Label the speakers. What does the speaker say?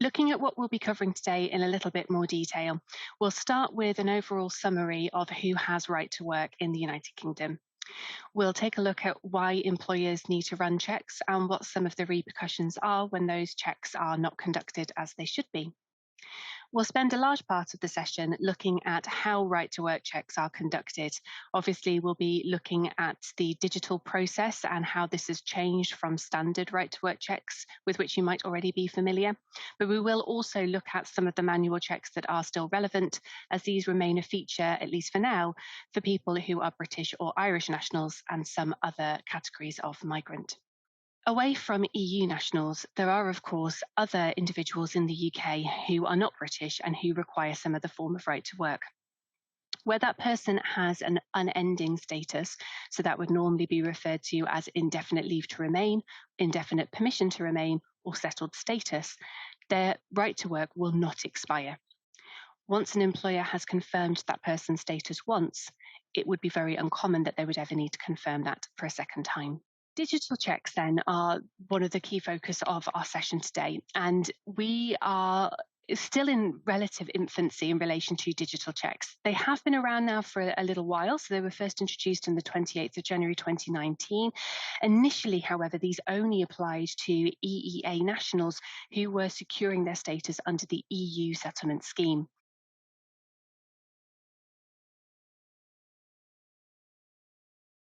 Speaker 1: Looking at what we'll be covering today in a little bit more detail, we'll start with an overall summary of who has right to work in the United Kingdom. We'll take a look at why employers need to run checks and what some of the repercussions are when those checks are not conducted as they should be. We'll spend a large part of the session looking at how right to work checks are conducted. Obviously, we'll be looking at the digital process and how this has changed from standard right to work checks with which you might already be familiar. But we will also look at some of the manual checks that are still relevant, as these remain a feature, at least for now, for people who are British or Irish nationals and some other categories of migrant. Away from EU nationals, there are, of course, other individuals in the UK who are not British and who require some other form of right to work. Where that person has an unending status, so that would normally be referred to as indefinite leave to remain, indefinite permission to remain, or settled status, their right to work will not expire. Once an employer has confirmed that person's status once, it would be very uncommon that they would ever need to confirm that for a second time. Digital checks then are one of the key focus of our session today, and we are still in relative infancy in relation to digital checks. They have been around now for a little while, so they were first introduced on the 28th of January 2019. Initially, however, these only applied to EEA nationals who were securing their status under the EU settlement scheme.